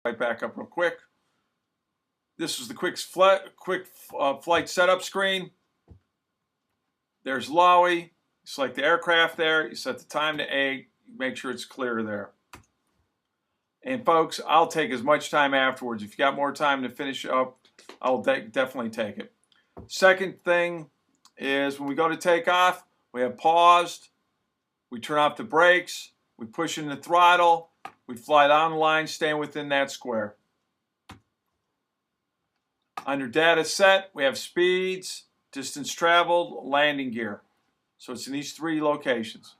right back up real quick. This is the quick flight setup screen. There's Lowy. You select the aircraft there. You set the time to 8. Make sure it's clear there. And folks, I'll take as much time afterwards. If you got more time to finish up, I'll definitely take it. Second thing is when we go to take off, we have paused. We turn off the brakes. We push in the throttle. We fly down the line, staying within that square. Under data set, we have speeds, distance traveled, landing gear. So it's in these 3 locations.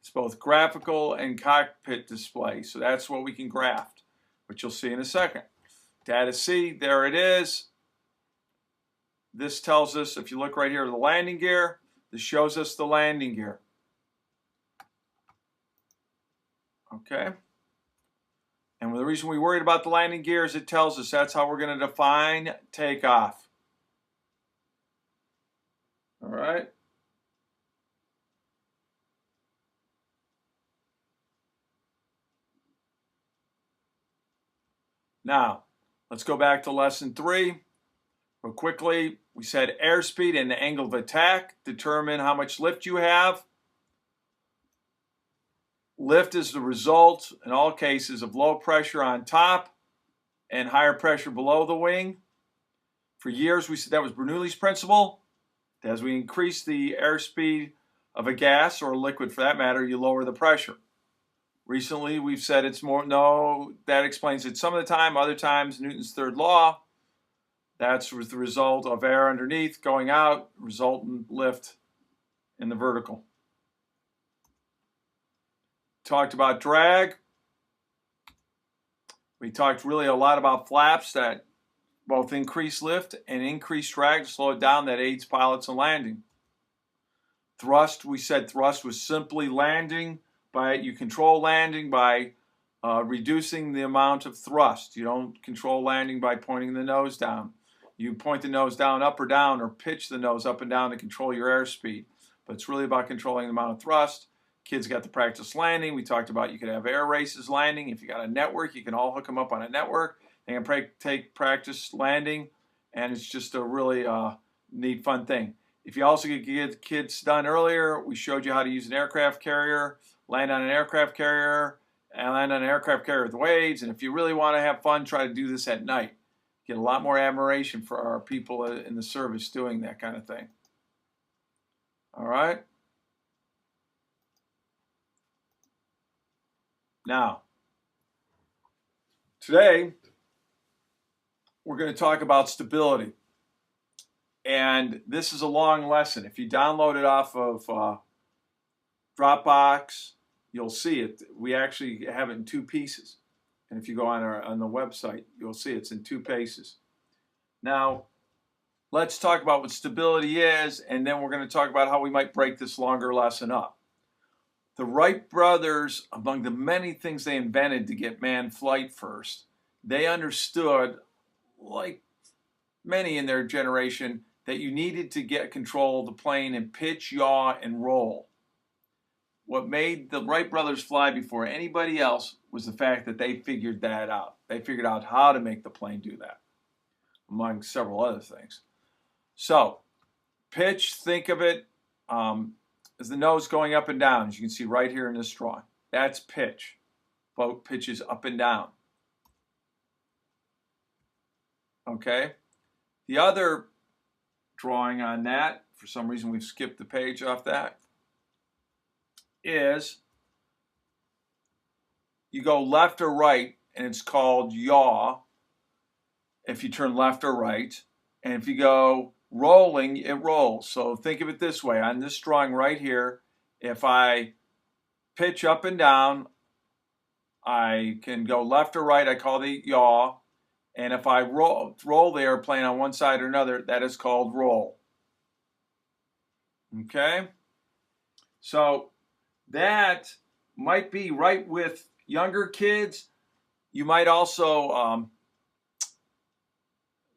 It's both graphical and cockpit display. So that's what we can graft, which you'll see in a second. Data C, there it is. This tells us, if you look right here, the landing gear. This shows us the landing gear. Okay. And the reason we worried about the landing gear is it tells us that's how we're going to define takeoff. All right. Now, let's go back to lesson 3. Real quickly, we said airspeed and the angle of attack determine how much lift you have. Lift is the result, in all cases, of low pressure on top and higher pressure below the wing. For years, we said that was Bernoulli's principle. As we increase the airspeed of a gas or a liquid, for that matter, you lower the pressure. Recently, we've said it's more, no, that explains it some of the time. Other times, Newton's third law. That's the result of air underneath going out, resultant lift in the vertical. Talked about drag. We talked really a lot about flaps that both increase lift and increase drag to slow it down. That aids pilots in landing. Thrust, we said thrust was simply landing. You control landing by reducing the amount of thrust. You don't control landing by pointing the nose down. You point the nose down, up or down, or pitch the nose up and down to control your airspeed. But it's really about controlling the amount of thrust. Kids got to practice landing. We talked about you could have air races landing. If you got a network, you can all hook them up on a network. They can take practice landing, and it's just a really neat, fun thing. If you also get kids done earlier, we showed you how to use an aircraft carrier, land on an aircraft carrier, and land on an aircraft carrier with waves. And if you really want to have fun, try to do this at night. Get a lot more admiration for our people in the service doing that kind of thing. All right. Now, today, we're going to talk about stability. And this is a long lesson. If you download it off of Dropbox, you'll see it. We actually have it in 2 pieces. And if you go on the website, you'll see it's in 2 pieces. Now, let's talk about what stability is, and then we're going to talk about how we might break this longer lesson up. The Wright brothers, among the many things they invented to get manned flight first, they understood, like many in their generation, that you needed to get control of the plane and pitch, yaw, and roll. What made the Wright brothers fly before anybody else was the fact that they figured that out. They figured out how to make the plane do that, among several other things. So, pitch, think of it as the nose going up and down, as you can see right here in this drawing. That's pitch. Boat pitches up and down. Okay? The other drawing on that, for some reason we've skipped the page off that, is you go left or right, and it's called yaw if you turn left or right. And if you go rolling, it rolls. So think of it this way. On this drawing right here, if I pitch up and down, I can go left or right. I call the yaw. And if I roll the airplane on one side or another, that is called roll. Okay? So that might be right with younger kids. You might also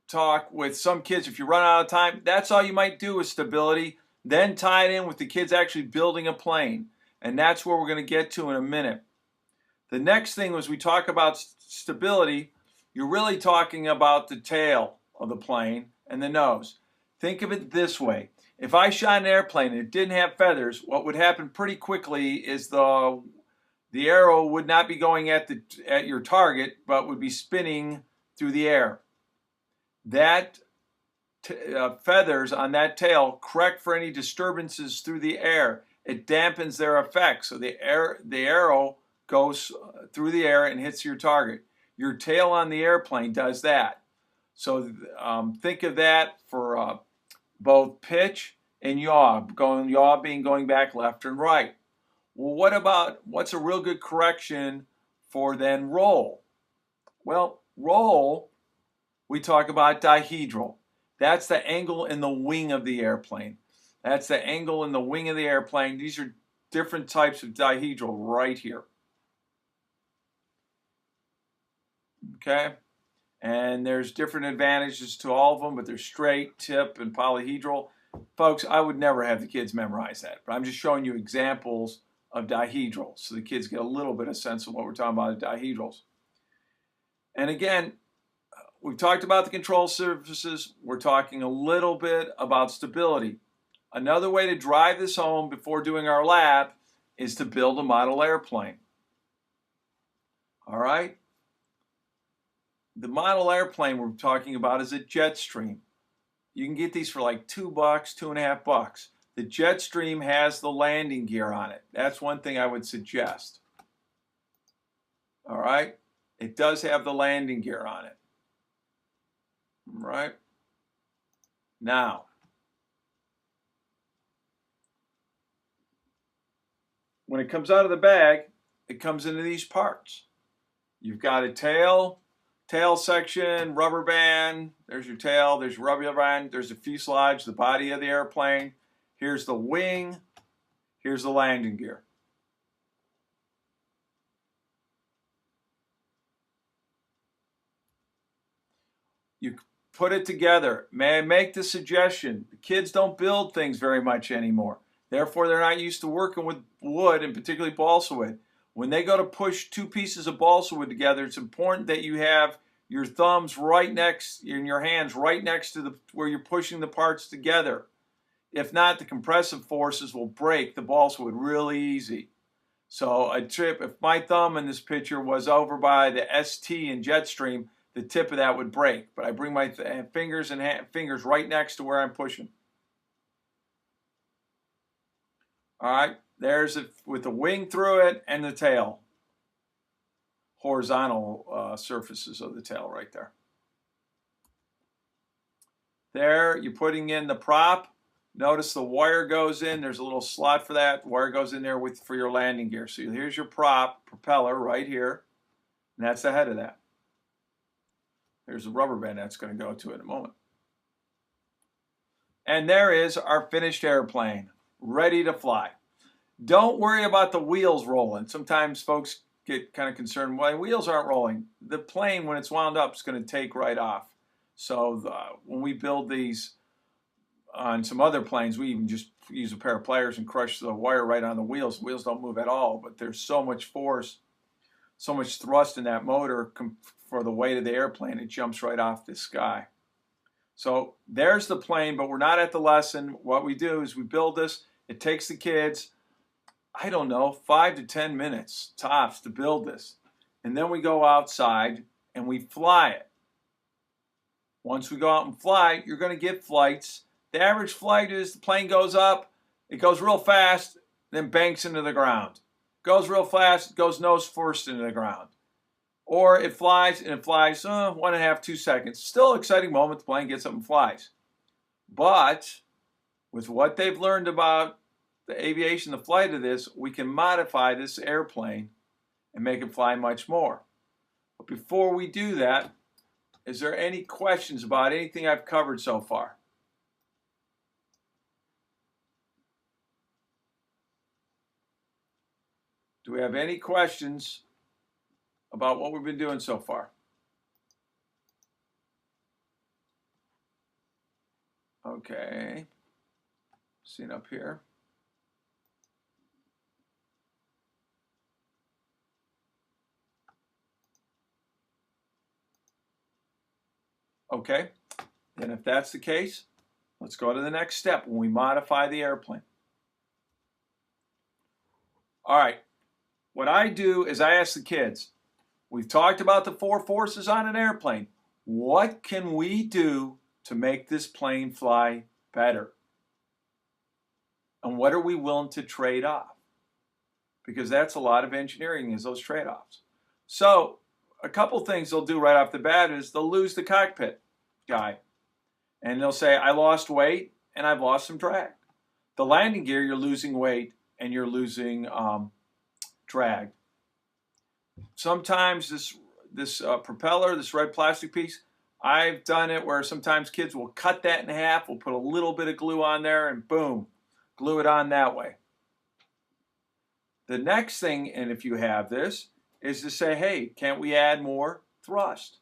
talk with some kids. If you run out of time, that's all you might do with stability. Then tie it in with the kids actually building a plane. And that's where we're going to get to in a minute. The next thing was we talk about stability. You're really talking about the tail of the plane and the nose. Think of it this way. If I shot an airplane and it didn't have feathers, what would happen pretty quickly is the arrow would not be going at your target, but would be spinning through the air. That feathers on that tail correct for any disturbances through the air. It dampens their effect, so the arrow goes through the air and hits your target. Your tail on the airplane does that. So think of that for both pitch and yaw. Yaw being going back left and right. Well, what's a real good correction for then roll? Well, roll, we talk about dihedral. That's the angle in the wing of the airplane. That's the angle in the wing of the airplane. These are different types of dihedral right here. Okay? And there's different advantages to all of them, but there's straight, tip, and polyhedral. Folks, I would never have the kids memorize that, but I'm just showing you examples of dihedral so the kids get a little bit of sense of what we're talking about at dihedrals. And again, we've talked about the control surfaces. We're talking a little bit about stability. Another way to drive this home before doing our lab is to build a model airplane. All right? The model airplane we're talking about is a Jetstream. You can get these for like $2, $2.50. The Jetstream has the landing gear on it. That's one thing I would suggest. All right? It does have the landing gear on it. All right? Now, when it comes out of the bag, it comes into these parts. You've got a tail section, rubber band. There's your tail, there's your rubber band, there's the fuselage, the body of the airplane. Here's the wing, here's the landing gear. You put it together. May I make the suggestion? The kids don't build things very much anymore. Therefore, they're not used to working with wood, and particularly balsa wood. When they go to push two pieces of balsa wood together, it's important that you have your thumbs right next, and your hands right next to where you're pushing the parts together. If not, the compressive forces will break the balsa wood really easy. So if my thumb in this picture was over by the ST in Jetstream, the tip of that would break. But I bring my fingers right next to where I'm pushing. All right, there's it with the wing through it and the tail. Horizontal surfaces of the tail right there. There, you're putting in the prop. Notice the wire goes in. There's a little slot for that. The wire goes in there for your landing gear. So here's your prop, propeller right here. And that's the head of that. There's a rubber band that's going to go to it in a moment. And there is our finished airplane, ready to fly. Don't worry about the wheels rolling. Sometimes folks get kind of concerned, why wheels aren't rolling. The plane, when it's wound up, is going to take right off. So when we build these on some other planes, we even just use a pair of pliers and crush the wire right on the wheels. The wheels don't move at all, but there's so much force, so much thrust in that motor for the weight of the airplane, it jumps right off the sky. So there's the plane, but we're not at the lesson. What we do is we build this. It takes the kids, I don't know, 5 to 10 minutes tops to build this. And then we go outside and we fly it. Once we go out and fly, you're going to get flights. The average flight is the plane goes up, it goes real fast, then banks into the ground. Goes real fast, goes nose first into the ground. Or it flies, and it flies 1.5, 2 seconds. Still an exciting moment, the plane gets up and flies. But with what they've learned about the aviation, the flight of this, we can modify this airplane and make it fly much more. But before we do that, is there any questions about anything I've covered so far? Do we have any questions about what we've been doing so far? Okay. Seeing up here. Okay, and if that's the case, let's go to the next step when we modify the airplane. All right, what I do is I ask the kids, we've talked about the 4 forces on an airplane. What can we do to make this plane fly better? And what are we willing to trade off? Because that's a lot of engineering, is those trade-offs. So a couple things they'll do right off the bat is they'll lose the cockpit guy. And they'll say, I lost weight and I've lost some drag. The landing gear, you're losing weight and you're losing drag. Sometimes this propeller, this red plastic piece, I've done it where sometimes kids will cut that in half, we'll put a little bit of glue on there and boom, glue it on that way. The next thing, and if you have this, is to say, hey, can't we add more thrust?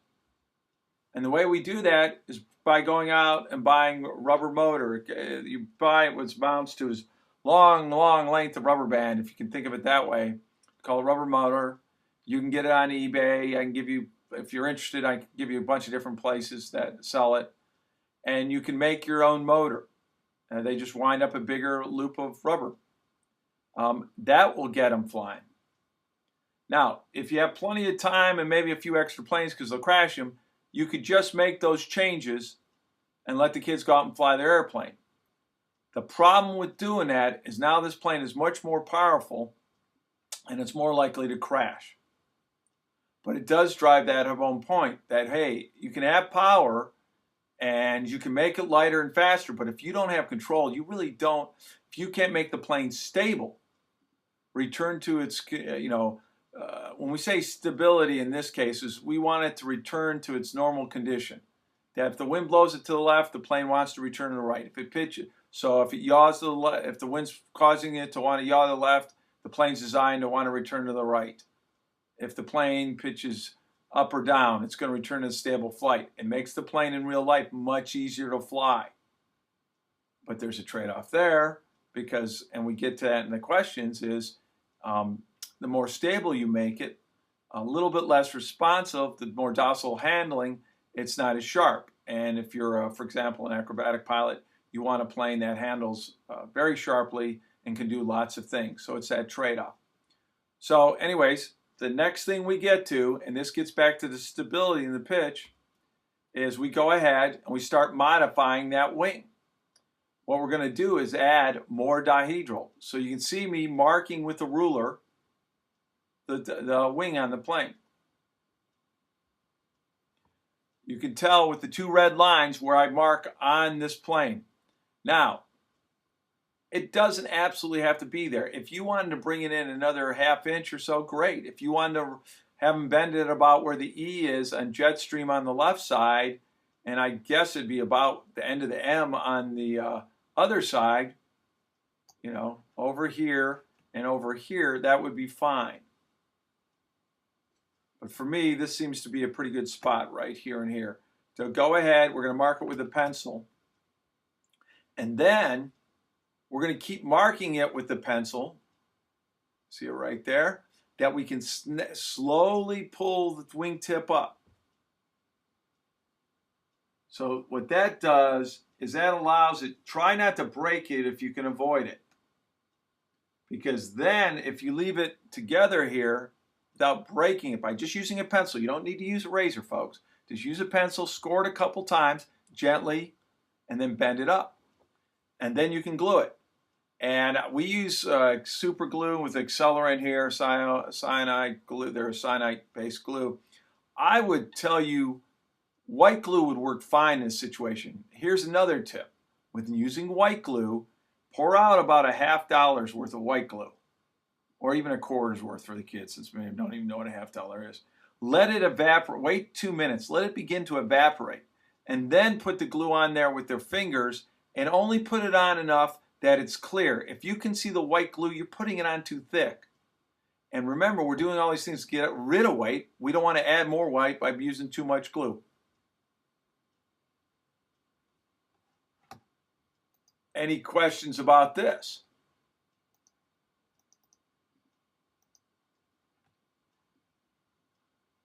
And the way we do that is by going out and buying rubber motor. You buy what amounts to is long length of rubber band, if you can think of it that way. It's called a rubber motor. You can get it on eBay. I can give you, if you're interested, I can give you a bunch of different places that sell it. And you can make your own motor. They just wind up a bigger loop of rubber. That will get them flying. Now, if you have plenty of time and maybe a few extra planes because they'll crash them, you could just make those changes and let the kids go out and fly their airplane. The problem with doing that is now this plane is much more powerful and it's more likely to crash. But it does drive that home point that, hey, you can have power and you can make it lighter and faster, but if you don't have control, you really don't, if you can't make the plane stable, return to its, when we say stability in this case, is we want it to return to its normal condition. That if the wind blows it to the left, the plane wants to return to the right. If it pitches, so if it yaws to the left, if the wind's causing it to want to yaw to the left, the plane's designed to want to return to the right. If the plane pitches up or down, it's going to return to a stable flight. It makes the plane in real life much easier to fly. But there's a trade-off there because, and we get to that in the questions, is the more stable you make it, a little bit less responsive, the more docile handling, it's not as sharp. And if you're, for example, an acrobatic pilot, you want a plane that handles very sharply and can do lots of things. So it's that trade-off. So anyways, the next thing we get to, and this gets back to the stability and the pitch, is we go ahead and we start modifying that wing. What we're going to do is add more dihedral. So you can see me marking with the ruler the wing on the plane. You can tell with the 2 red lines where I mark on this plane. Now, it doesn't absolutely have to be there. If you wanted to bring it in another ½ inch or so, great. If you wanted to have them bend it about where the E is on jet stream on the left side, and I guess it'd be about the end of the M on the other side, over here and over here, that would be fine. But for me, this seems to be a pretty good spot right here and here. So go ahead, we're going to mark it with a pencil. And then we're going to keep marking it with the pencil. See it right there? That we can slowly pull the wingtip up. So what that does is that allows it, try not to break it if you can avoid it. Because then if you leave it together here, without breaking it by just using a pencil. You don't need to use a razor, folks. Just use a pencil, score it a couple times, gently, and then bend it up. And then you can glue it. And we use super glue with accelerant here, cyanide glue. There's cyanide-based glue. I would tell you white glue would work fine in this situation. Here's another tip. With using white glue, pour out about $50 worth of white glue. Or even $0.25 worth for the kids, since many don't even know what $50 is. Let it evaporate. Wait 2 minutes. Let it begin to evaporate. And then put the glue on there with their fingers and only put it on enough that it's clear. If you can see the white glue, you're putting it on too thick. And remember, we're doing all these things to get rid of white. We don't want to add more white by using too much glue. Any questions about this?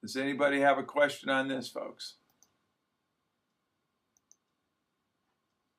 Does anybody have a question on this, folks?